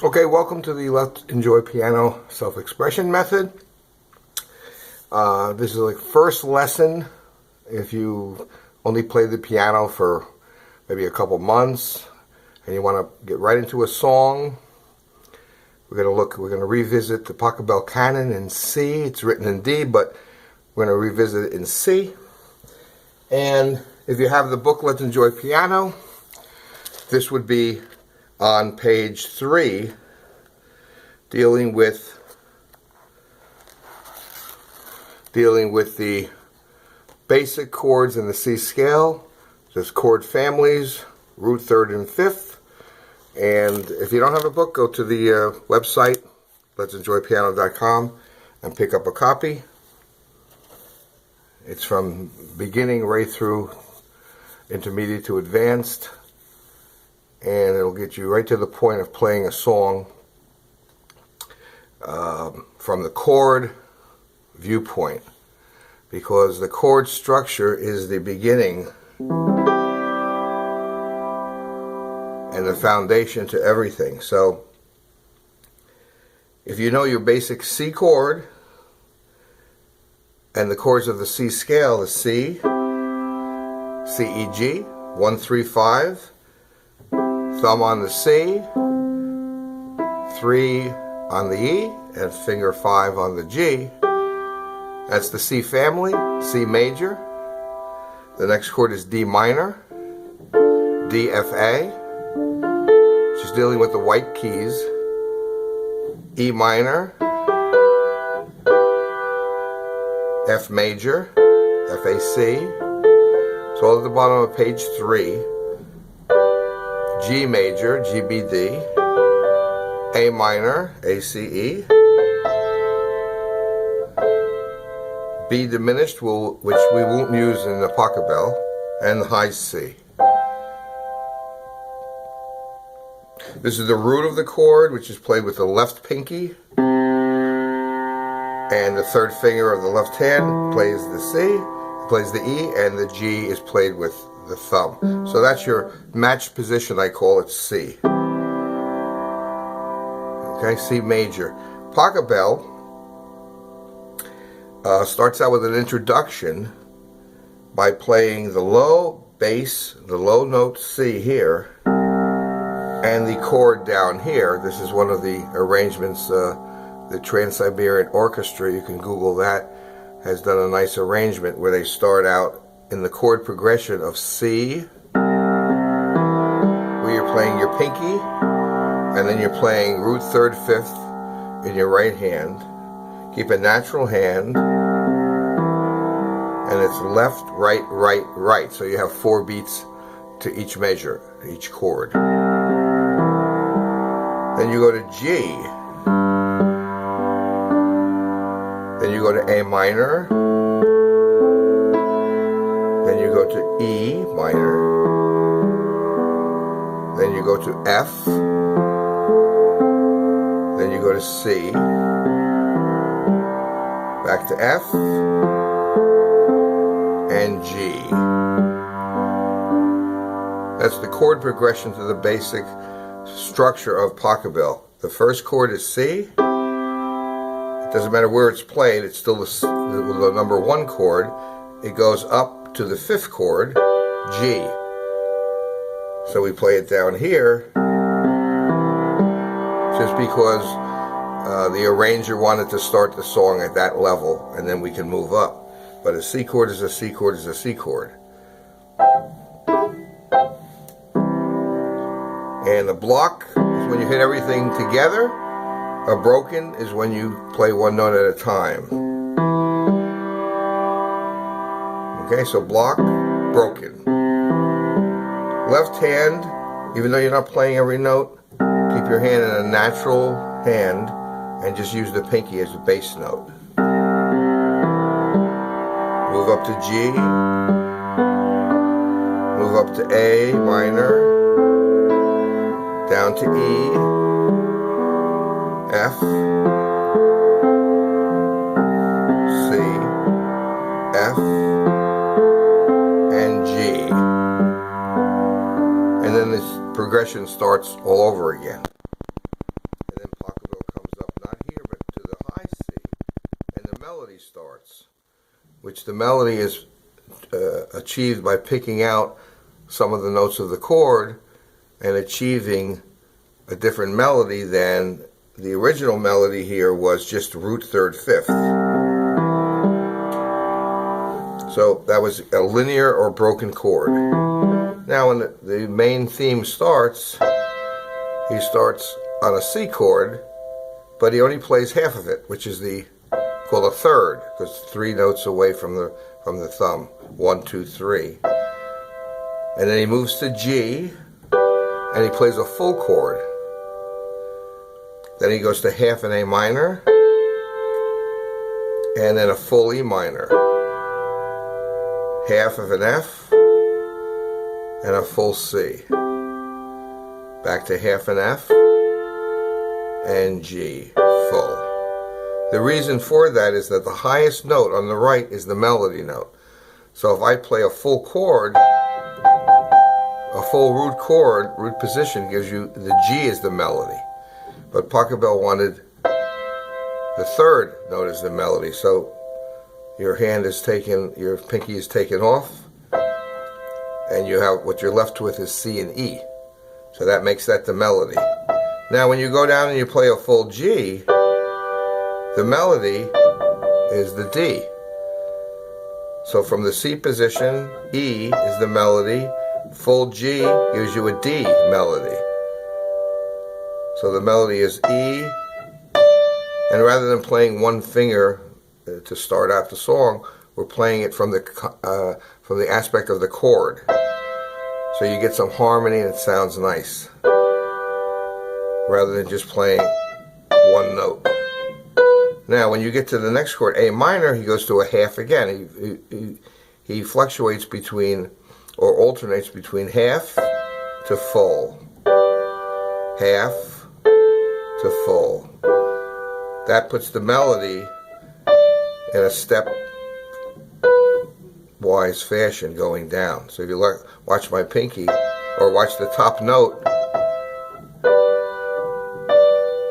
Okay, welcome to the Let's Enjoy Piano Self-Expression method. This is like first lesson if you only play the piano for maybe a couple months and you want to get right into a song. We're going to revisit the Pachelbel Canon in C. It's written in D, but we're going to revisit it in C. And if you have the book Let's Enjoy Piano, this would be on page 3, dealing with the basic chords in the C scale. There's chord families, root, third, and fifth. And if you don't have a book, go to the website let'senjoypiano.com and pick up a copy. It's from beginning right through intermediate to advanced, and it'll get you right to the point of playing a song from the chord viewpoint, because the chord structure is the beginning and the foundation to everything. So if you know your basic C chord and the chords of the C scale, the C, C, E, G, 1, 3, 5, thumb on the C, 3 on the E, and finger 5 on the G. That's the C family, C major. The next chord is D minor, D, F, A. She's dealing with the white keys. E minor, F major, F, A, C. It's all at the bottom of page 3. G major, G, B, D. A minor, A, C, E. B diminished, which we won't use in the Pachelbel, and the high C. This is the root of the chord, which is played with the left pinky, and the third finger of the left hand plays the C, plays the E, and the G is played with the thumb. So that's your matched position. I call it C. Okay, C major. Pachelbel starts out with an introduction by playing the low bass, the low note C here, and the chord down here. This is one of the arrangements, the Trans-Siberian Orchestra, you can Google that, has done a nice arrangement where they start out in the chord progression of C, where you're playing your pinky, and then you're playing root, third, fifth in your right hand. Keep a natural hand, and it's left, right, right, right. So you have 4 beats to each measure, each chord. Then you go to G. Then you go to A minor. Then you go to E minor. Then you go to F. Then you go to C. Back to F and G. That's the chord progression to the basic structure of Pachelbel. The first chord is C. It doesn't matter where it's played, it's still the number 1 chord. It goes up to the 5th chord, G. So we play it down here just because the arranger wanted to start the song at that level, and then we can move up. But a C chord is a C chord is a C chord. And a block is when you hit everything together. A broken is when you play one note at a time. Okay, so block, broken. Left hand, even though you're not playing every note, keep your hand in a natural hand and just use the pinky as a bass note. Move up to G, move up to A minor, down to E, F, C, F, and G. And then this progression starts all over again. the melody is achieved by picking out some of the notes of the chord and achieving a different melody than the original melody here was just root third fifth. So that was a linear or broken chord. Now when the main theme starts, he starts on a C chord, but he only plays half of it, which is called a third, because it's 3 notes away from the thumb. 1, 2, 3. And then he moves to G, and he plays a full chord. Then he goes to half an A minor, and then a full E minor. Half of an F, and a full C. Back to half an F, and G, full. The reason for that is that the highest note on the right is the melody note. So if I play a full chord, a full root chord, root position gives you the G as the melody. But Pachelbel wanted the third note as the melody. So your hand is taken, your pinky is taken off, and you have what you're left with is C and E. So that makes that the melody. Now when you go down and you play a full G, the melody is the D. So from the C position, E is the melody, full G gives you a D melody. So the melody is E, and rather than playing one finger to start out the song, we're playing it from the aspect of the chord. So you get some harmony and it sounds nice, rather than just playing one note. Now when you get to the next chord, A minor, he goes to a half again. He fluctuates between, or alternates between half to full, half to full. That puts the melody in a step-wise fashion going down. So if you watch my pinky, or watch the top note,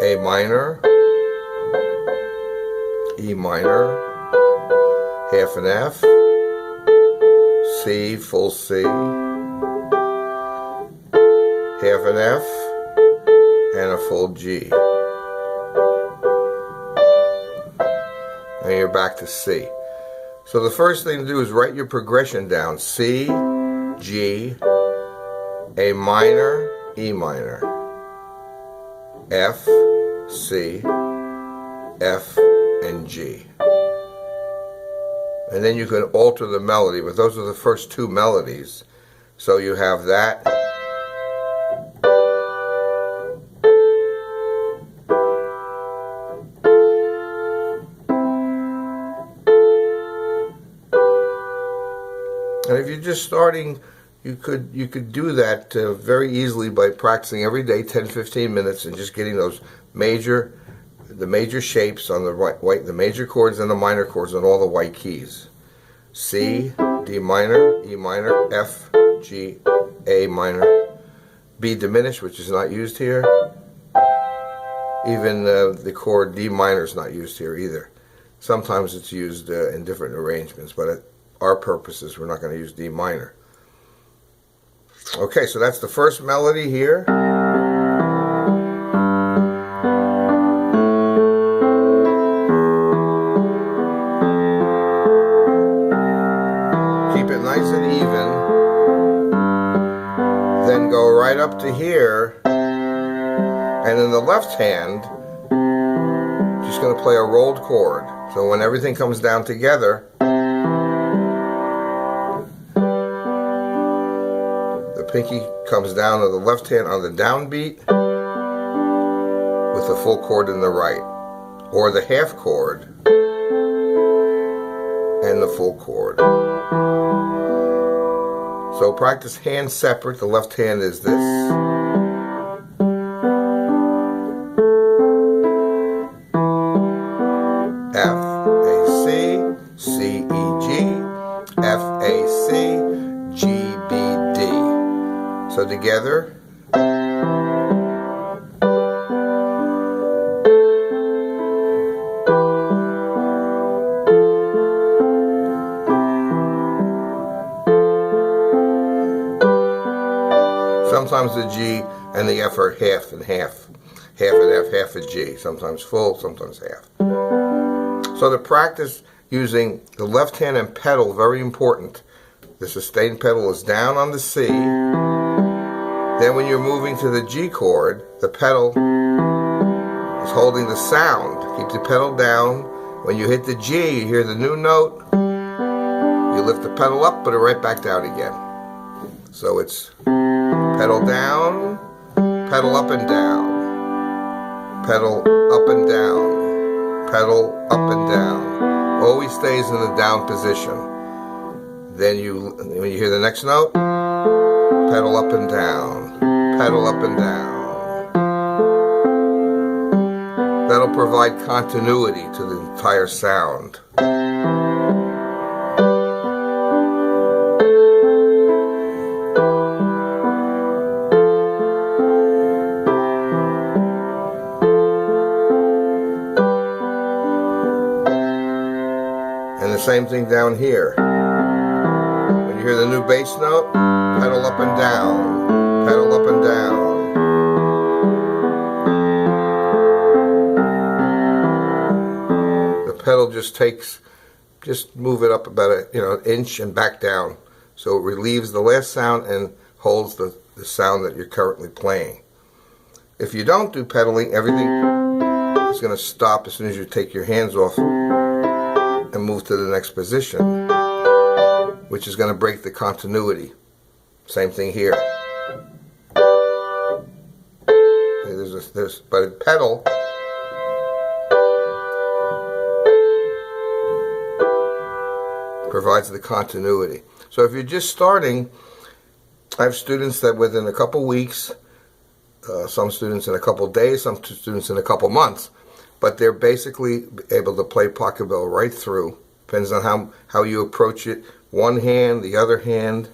A minor, E minor, half an F, C, full C, half an F, and a full G. And you're back to C. So the first thing to do is write your progression down. C, G, A minor, E minor, F, C, F, and G. And then you can alter the melody, but those are the first 2 melodies. So you have that. And if you're just starting, you could do that very easily by practicing every day 10-15 minutes and just getting the major shapes on the major chords and the minor chords on all the white keys. C, D minor, E minor, F, G, A minor, B diminished, which is not used here. Even the chord D minor is not used here either. Sometimes it's used in different arrangements, but our purposes, we're not going to use D minor. Okay, so that's the first melody here. Keep it nice and even. Then go right up to here. And in the left hand, just going to play a rolled chord. So when everything comes down together, pinky comes down to the left hand on the downbeat with the full chord in the right, or the half chord and the full chord. So practice hands separate. The left hand is this. F, A, C, C, E, G, F, A, C, G, B, D. So together, sometimes the G and the F are half and half. Half and F, half a G. Sometimes full, sometimes half. So to practice using the left hand and pedal, very important. The sustained pedal is down on the C. Then when you're moving to the G chord, the pedal is holding the sound. Keep the pedal down. When you hit the G, you hear the new note. You lift the pedal up, put it right back down again. So it's pedal down, pedal up and down, pedal up and down, pedal up and down. Always stays in the down position. Then when you hear the next note, pedal up and down, pedal up and down. That'll provide continuity to the entire sound. And the same thing down here. When you hear the new bass note, pedal up and down, pedal up and down. The pedal just move it up about an inch and back down. So it relieves the last sound and holds the sound that you're currently playing. If you don't do pedaling, everything is going to stop as soon as you take your hands off and move to the next position, which is going to break the continuity. Same thing here. But a pedal provides the continuity. So if you're just starting, I have students that within a couple weeks, some students in a couple days, some students in a couple months, but they're basically able to play Pachelbel right through. Depends on how you approach it. One hand, the other hand.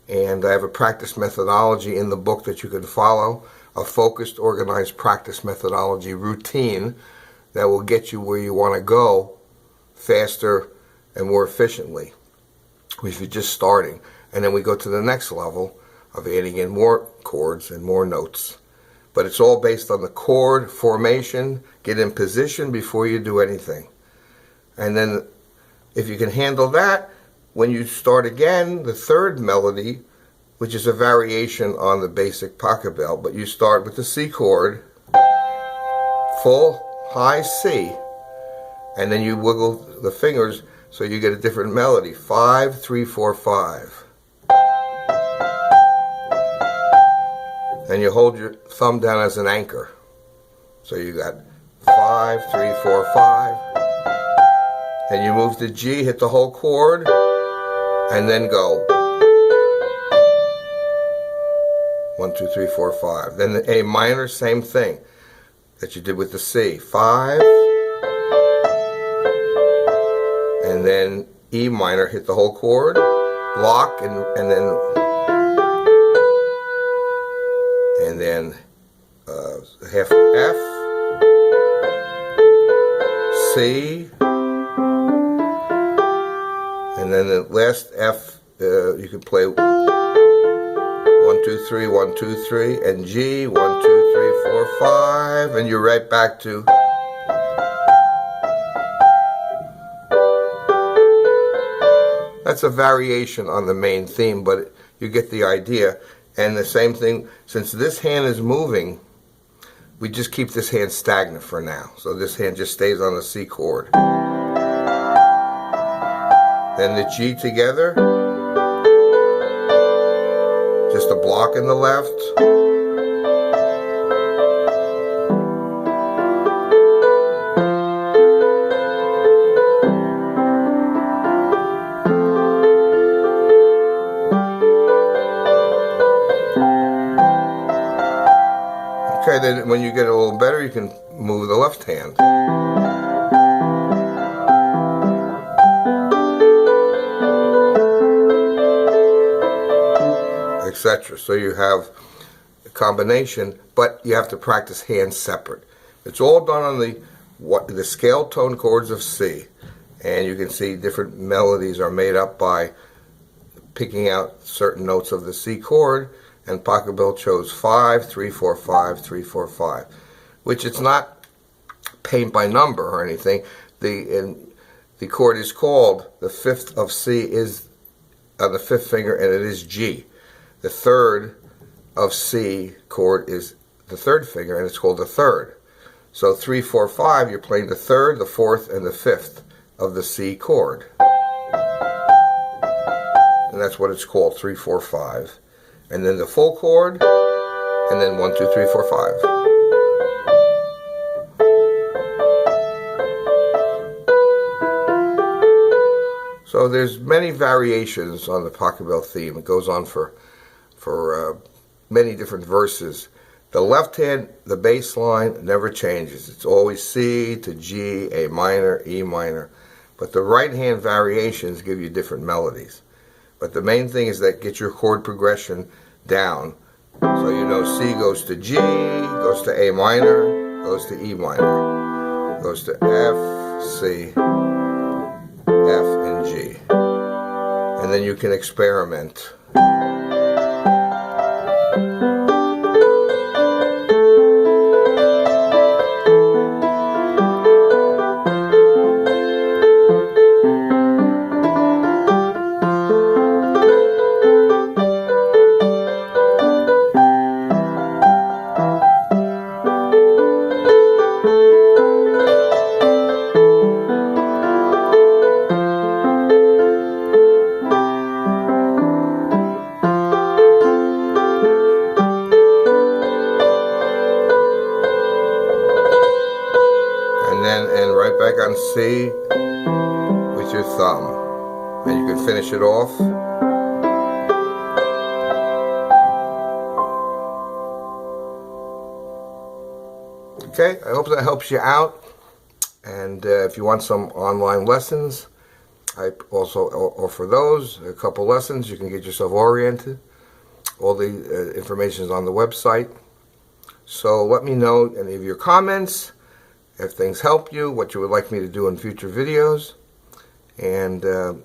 And I have a practice methodology in the book that you can follow, a focused, organized practice methodology routine that will get you where you want to go faster and more efficiently if you're just starting. And then we go to the next level of adding in more chords and more notes. But it's all based on the chord formation. Get in position before you do anything. And then if you can handle that, when you start again, the third melody, which is a variation on the basic Pachelbel, but you start with the C chord, full high C, and then you wiggle the fingers so you get a different melody. 5, 3, 4, 5. And you hold your thumb down as an anchor. So you got 5, 3, 4, 5. And you move to G, hit the whole chord, and then go 1, 2, 3, 4, 5. Then the A minor, same thing that you did with the C. 5. And then E minor, hit the whole chord, block, and then half F, C, and then the last F, you can play 1, 2, 3, 1, 2, 3, and G, 1, 2, 3, 4, 5, and you're right back to that's a variation on the main theme, but you get the idea. And the same thing, since this hand is moving, we just keep this hand stagnant for now. So this hand just stays on the C chord. Then the G together, just a block in the left. Okay, then when you get a little better, you can move the left hand. Etc. So you have a combination, but you have to practice hands separate. It's all done on the scale tone chords of C. And you can see different melodies are made up by picking out certain notes of the C chord and Pachelbel chose 5, 3, 4, 5, 3, 4, 5, which it's not paint by number or anything. The chord is called, the 5th of C is on the 5th finger, and it is G. The 3rd of C chord is the 3rd finger, and it's called the 3rd. So 3, 4, 5, you're playing the 3rd, the 4th, and the 5th of the C chord. And that's what it's called, 3, 4, 5. And then the full chord, and then 1, 2, 3, 4, 5. So there's many variations on the Pachelbel theme. It goes on for many different verses. The left hand, the bass line, never changes. It's always C to G, A minor, E minor. But the right hand variations give you different melodies. But the main thing is that get your chord progression down. So you know C goes to G, goes to A minor, goes to E minor, goes to F, C, F, and G. And then you can experiment. And right back on C with your thumb, and you can finish it off. Okay, I hope that helps you out, and if you want some online lessons, I also offer those, a couple lessons. You can get yourself oriented. All the information is on the website. So let me know any of your comments, if things help you, what you would like me to do in future videos, and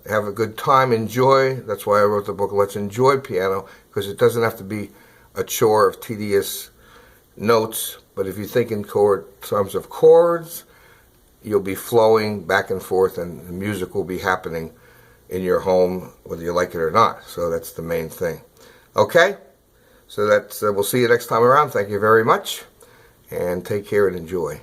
have a good time, enjoy. That's why I wrote the book, Let's Enjoy Piano, because it doesn't have to be a chore of tedious notes, but if you think in terms of chords, you'll be flowing back and forth, and the music will be happening in your home, whether you like it or not. So that's the main thing. Okay, so that's we'll see you next time around. Thank you very much, and take care and enjoy.